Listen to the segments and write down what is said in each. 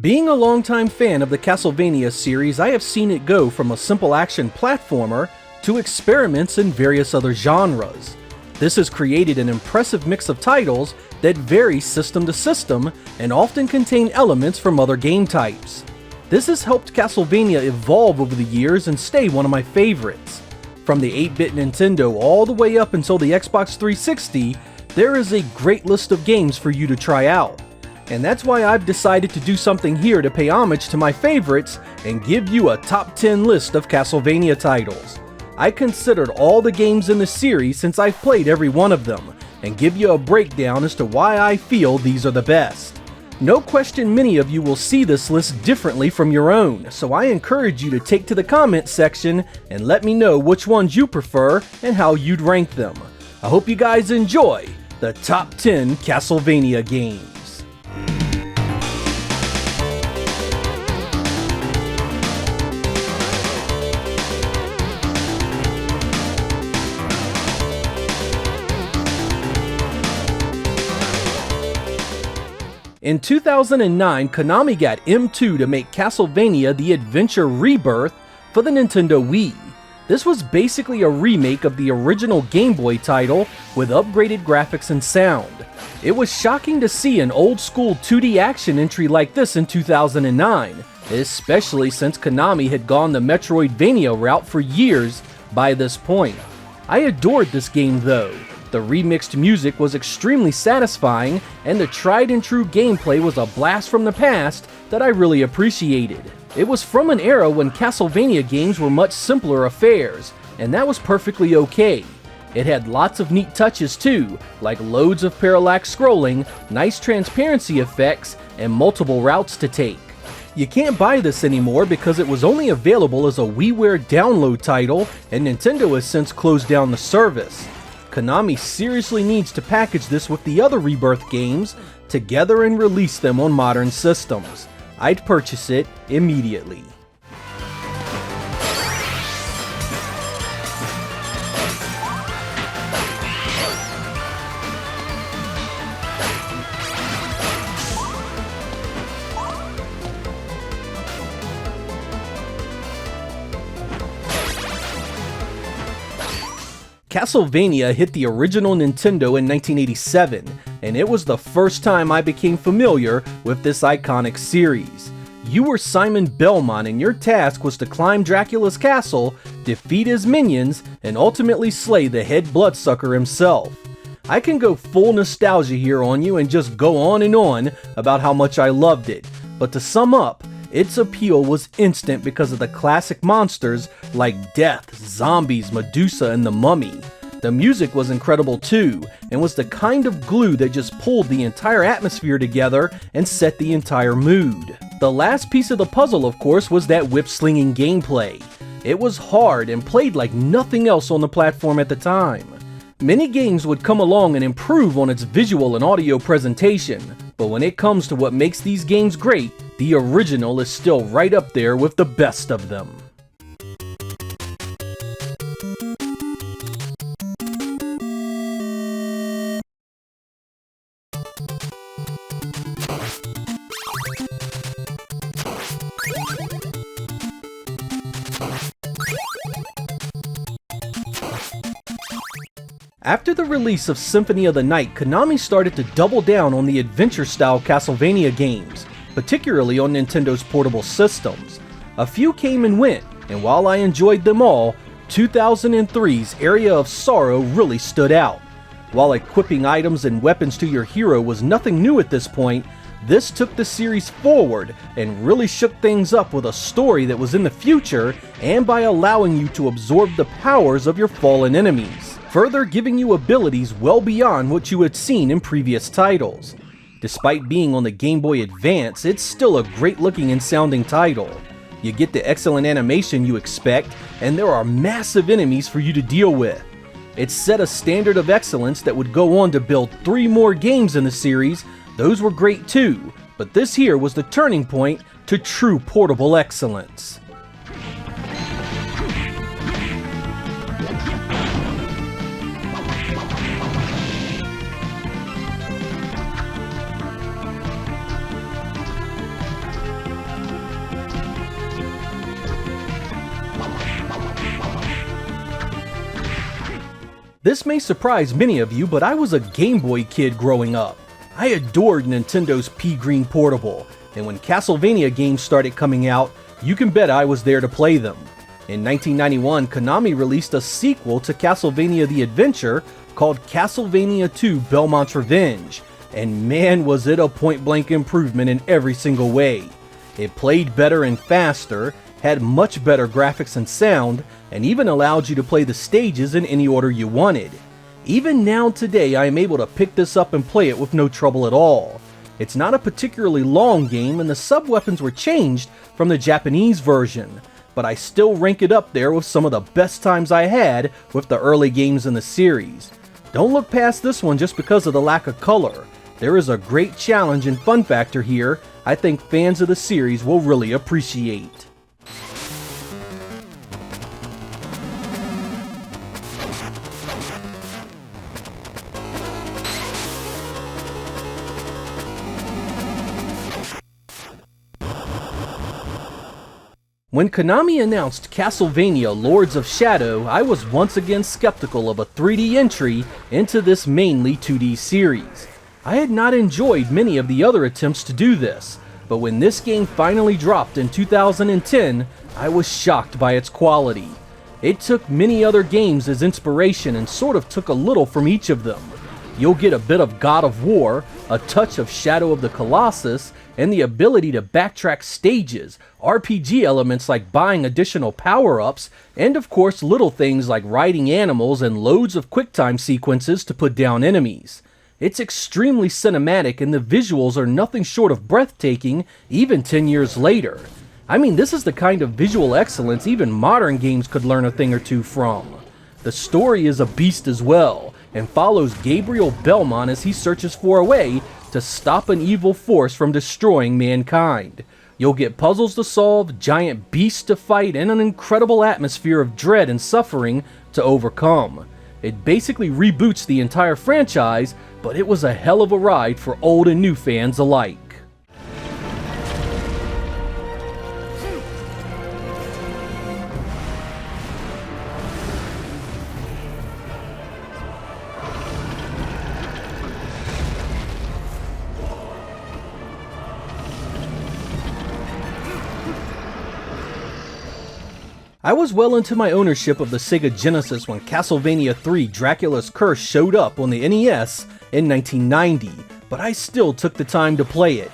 Being a longtime fan of the Castlevania series, I have seen it go from a simple action platformer to experiments in various other genres. This has created an impressive mix of titles that vary system to system and often contain elements from other game types. This has helped Castlevania evolve over the years and stay one of my favorites. From the 8-bit Nintendo all the way up until the Xbox 360, there is a great list of games for you to try out. And that's why I've decided to do something here to pay homage to my favorites and give you a top 10 list of Castlevania titles. I considered all the games in the series since I've played every one of them, and give you a breakdown as to why I feel these are the best. No question many of you will see this list differently from your own, so I encourage you to take to the comment section and let me know which ones you prefer and how you'd rank them. I hope you guys enjoy the top 10 Castlevania games. In 2009, Konami got M2 to make Castlevania The Adventure Rebirth for the Nintendo Wii. This was basically a remake of the original Game Boy title with upgraded graphics and sound. It was shocking to see an old-school 2D action entry like this in 2009, especially since Konami had gone the Metroidvania route for years by this point. I adored this game though. The remixed music was extremely satisfying, and the tried and true gameplay was a blast from the past that I really appreciated. It was from an era when Castlevania games were much simpler affairs, and that was perfectly okay. It had lots of neat touches too, like loads of parallax scrolling, nice transparency effects, and multiple routes to take. You can't buy this anymore because it was only available as a WiiWare download title, and Nintendo has since closed down the service. Konami seriously needs to package this with the other Rebirth games together and release them on modern systems. I'd purchase it immediately. Castlevania hit the original Nintendo in 1987, and it was the first time I became familiar with this iconic series. You were Simon Belmont, and your task was to climb Dracula's castle, defeat his minions, and ultimately slay the head bloodsucker himself. I can go full nostalgia here on you and just go on and on about how much I loved it, but to sum up, its appeal was instant because of the classic monsters like Death, Zombies, Medusa, and the Mummy. The music was incredible too, and was the kind of glue that just pulled the entire atmosphere together and set the entire mood. The last piece of the puzzle, of course, was that whip-slinging gameplay. It was hard and played like nothing else on the platform at the time. Many games would come along and improve on its visual and audio presentation, but when it comes to what makes these games great, the original is still right up there with the best of them. After the release of Symphony of the Night, Konami started to double down on the adventure-style Castlevania games, particularly on Nintendo's portable systems. A few came and went, and while I enjoyed them all, 2003's Aria of Sorrow really stood out. While equipping items and weapons to your hero was nothing new at this point, this took the series forward and really shook things up with a story that was in the future and by allowing you to absorb the powers of your fallen enemies, further giving you abilities well beyond what you had seen in previous titles. Despite being on the Game Boy Advance, it's still a great looking and sounding title. You get the excellent animation you expect, and there are massive enemies for you to deal with. It set a standard of excellence that would go on to build 3 more games in the series. Those were great too, but this here was the turning point to true portable excellence. This may surprise many of you, but I was a Game Boy kid growing up. I adored Nintendo's Pea Green Portable, and when Castlevania games started coming out, you can bet I was there to play them. In 1991, Konami released a sequel to Castlevania the Adventure called Castlevania II Belmont's Revenge, and man was it a point-blank improvement in every single way. It played better and faster, had much better graphics and sound, and even allowed you to play the stages in any order you wanted. Even now today, I am able to pick this up and play it with no trouble at all. It's not a particularly long game, and the sub-weapons were changed from the Japanese version, but I still rank it up there with some of the best times I had with the early games in the series. Don't look past this one just because of the lack of color. There is a great challenge and fun factor here I think fans of the series will really appreciate. When Konami announced Castlevania Lords of Shadow, I was once again skeptical of a 3D entry into this mainly 2D series. I had not enjoyed many of the other attempts to do this, but when this game finally dropped in 2010, I was shocked by its quality. It took many other games as inspiration and sort of took a little from each of them. You'll get a bit of God of War, a touch of Shadow of the Colossus, and the ability to backtrack stages, RPG elements like buying additional power-ups, and of course little things like riding animals and loads of QuickTime sequences to put down enemies. It's extremely cinematic and the visuals are nothing short of breathtaking even 10 years later. I mean, this is the kind of visual excellence even modern games could learn a thing or two from. The story is a beast as well, and follows Gabriel Belmont as he searches for a way to stop an evil force from destroying mankind. You'll get puzzles to solve, giant beasts to fight, and an incredible atmosphere of dread and suffering to overcome. It basically reboots the entire franchise, but it was a hell of a ride for old and new fans alike. I was well into my ownership of the Sega Genesis when Castlevania III Dracula's Curse showed up on the NES in 1990, but I still took the time to play it.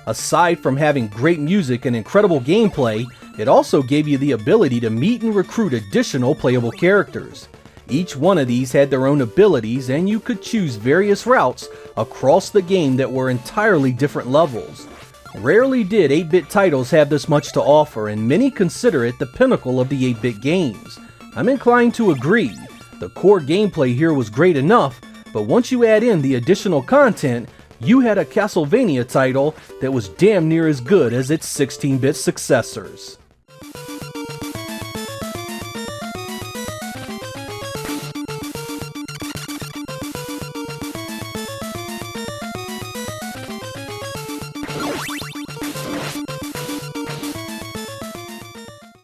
Aside from having great music and incredible gameplay, it also gave you the ability to meet and recruit additional playable characters. Each one of these had their own abilities, and you could choose various routes across the game that were entirely different levels. Rarely did 8-bit titles have this much to offer, and many consider it the pinnacle of the 8-bit games. I'm inclined to agree. The core gameplay here was great enough, but once you add in the additional content, you had a Castlevania title that was damn near as good as its 16-bit successors.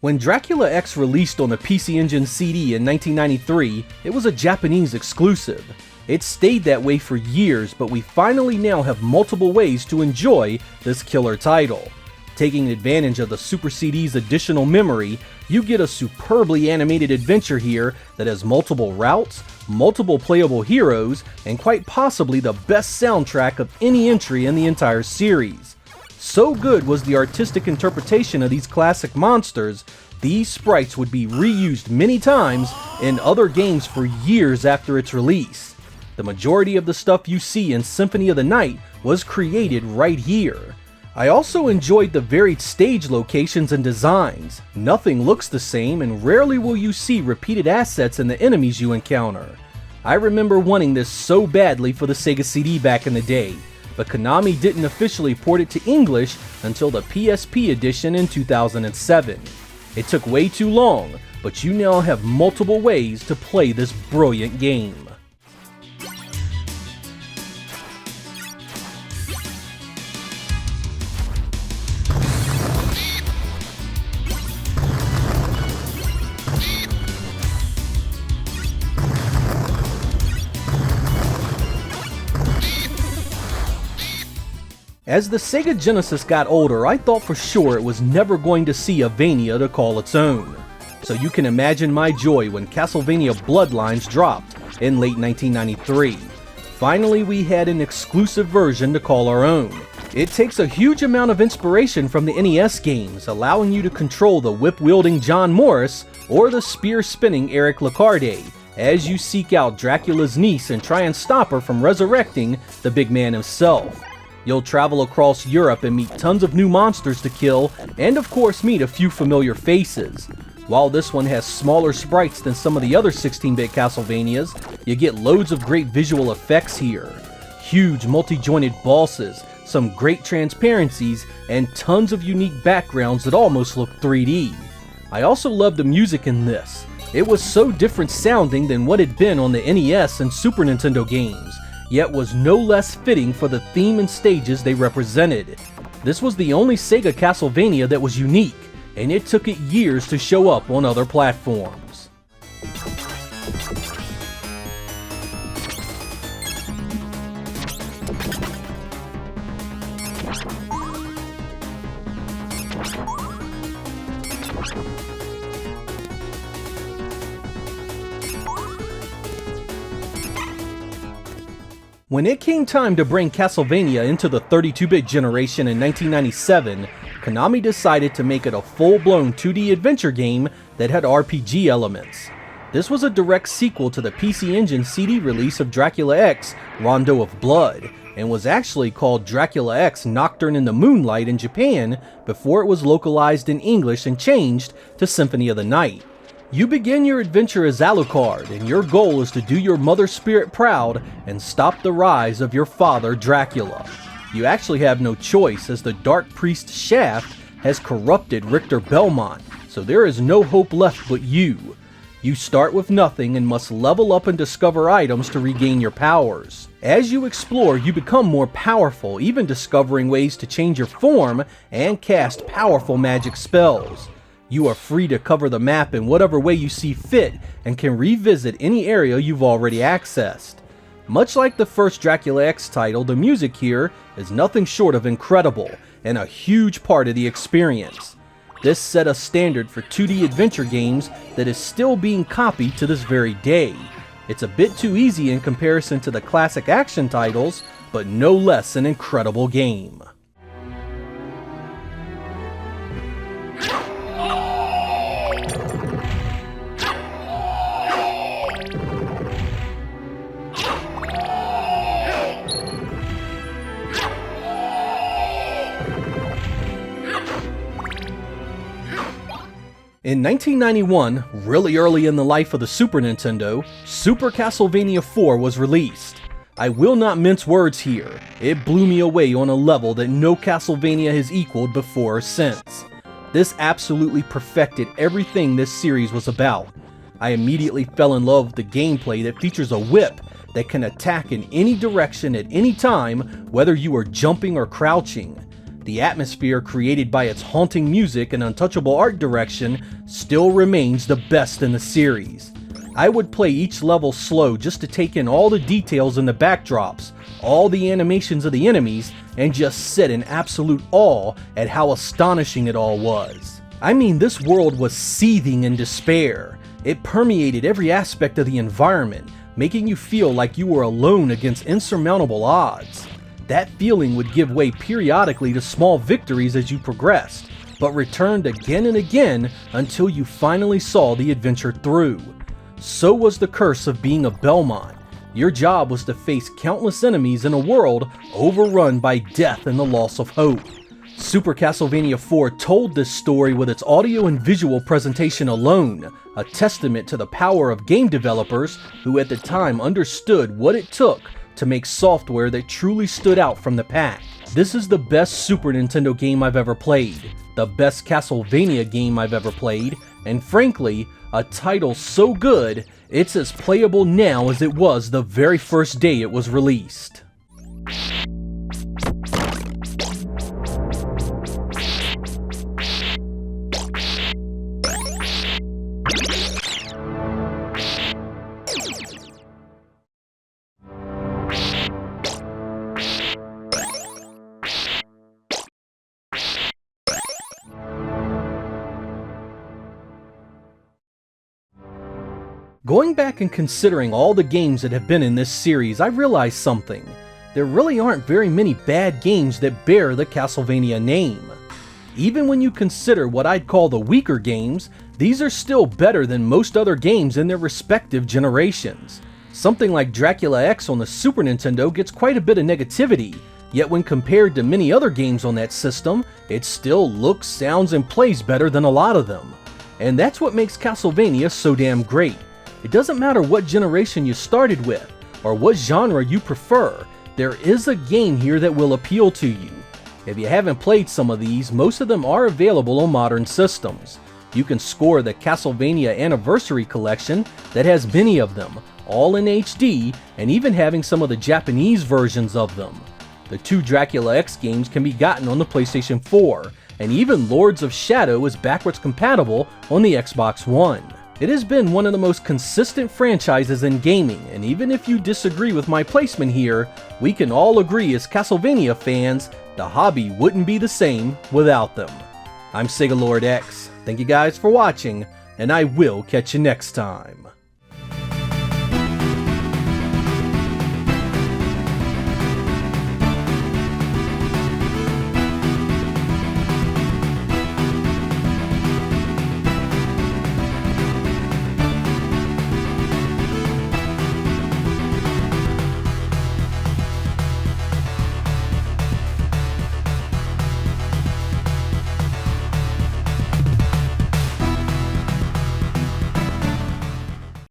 When Dracula-X released on the PC Engine CD in 1993, it was a Japanese exclusive. It stayed that way for years, but we finally now have multiple ways to enjoy this killer title. Taking advantage of the Super CD's additional memory, you get a superbly animated adventure here that has multiple routes, multiple playable heroes, and quite possibly the best soundtrack of any entry in the entire series. So good was the artistic interpretation of these classic monsters, these sprites would be reused many times in other games for years after its release. The majority of the stuff you see in Symphony of the Night was created right here. I also enjoyed the varied stage locations and designs. Nothing looks the same, and rarely will you see repeated assets in the enemies you encounter. I remember wanting this so badly for the Sega CD back in the day, but Konami didn't officially port it to English until the PSP edition in 2007. It took way too long, but you now have multiple ways to play this brilliant game. As the Sega Genesis got older, I thought for sure it was never going to see a Vania to call its own. So you can imagine my joy when Castlevania Bloodlines dropped in late 1993. Finally, we had an exclusive version to call our own. It takes a huge amount of inspiration from the NES games, allowing you to control the whip-wielding John Morris or the spear-spinning Eric Lacarde, as you seek out Dracula's niece and try and stop her from resurrecting the big man himself. You'll travel across Europe and meet tons of new monsters to kill, and of course meet a few familiar faces. While this one has smaller sprites than some of the other 16-bit Castlevanias, you get loads of great visual effects here. Huge multi-jointed bosses, some great transparencies, and tons of unique backgrounds that almost look 3D. I also love the music in this. It was so different sounding than what had been on the NES and Super Nintendo games, yet was no less fitting for the theme and stages they represented. This was the only Sega Castlevania that was unique, and it took it years to show up on other platforms. When it came time to bring Castlevania into the 32-bit generation in 1997, Konami decided to make it a full-blown 2D adventure game that had RPG elements. This was a direct sequel to the PC Engine CD release of Dracula X, Rondo of Blood, and was actually called Dracula X Nocturne in the Moonlight in Japan before it was localized in English and changed to Symphony of the Night. You begin your adventure as Alucard, and your goal is to do your mother spirit proud and stop the rise of your father, Dracula. You actually have no choice, as the Dark Priest Shaft has corrupted Richter Belmont, so there is no hope left but you. You start with nothing and must level up and discover items to regain your powers. As you explore, you become more powerful, even discovering ways to change your form and cast powerful magic spells. You are free to cover the map in whatever way you see fit and can revisit any area you've already accessed. Much like the first Dracula X title, the music here is nothing short of incredible and a huge part of the experience. This set a standard for 2D adventure games that is still being copied to this very day. It's a bit too easy in comparison to the classic action titles, but no less an incredible game. In 1991, really early in the life of the Super Nintendo, Super Castlevania IV was released. I will not mince words here, it blew me away on a level that no Castlevania has equaled before or since. This absolutely perfected everything this series was about. I immediately fell in love with the gameplay that features a whip that can attack in any direction at any time, whether you are jumping or crouching. The atmosphere created by its haunting music and untouchable art direction still remains the best in the series. I would play each level slow just to take in all the details in the backdrops, all the animations of the enemies, and just sit in absolute awe at how astonishing it all was. I mean, this world was seething in despair. It permeated every aspect of the environment, making you feel like you were alone against insurmountable odds. That feeling would give way periodically to small victories as you progressed, but returned again and again until you finally saw the adventure through. So was the curse of being a Belmont. Your job was to face countless enemies in a world overrun by death and the loss of hope. Super Castlevania IV told this story with its audio and visual presentation alone, a testament to the power of game developers who at the time understood what it took to make software that truly stood out from the pack. This is the best Super Nintendo game I've ever played, the best Castlevania game I've ever played, and frankly, a title so good, it's as playable now as it was the very first day it was released. Going back and considering all the games that have been in this series, I realized something. There really aren't very many bad games that bear the Castlevania name. Even when you consider what I'd call the weaker games, these are still better than most other games in their respective generations. Something like Dracula X on the Super Nintendo gets quite a bit of negativity, yet when compared to many other games on that system, it still looks, sounds, and plays better than a lot of them. And that's what makes Castlevania so damn great. It doesn't matter what generation you started with, or what genre you prefer, there is a game here that will appeal to you. If you haven't played some of these, most of them are available on modern systems. You can score the Castlevania Anniversary Collection that has many of them, all in HD, and even having some of the Japanese versions of them. The 2 Dracula X games can be gotten on the PlayStation 4, and even Lords of Shadow is backwards compatible on the Xbox One. It has been one of the most consistent franchises in gaming, and even if you disagree with my placement here, we can all agree as Castlevania fans, the hobby wouldn't be the same without them. I'm Sega Lord X, thank you guys for watching, and I will catch you next time.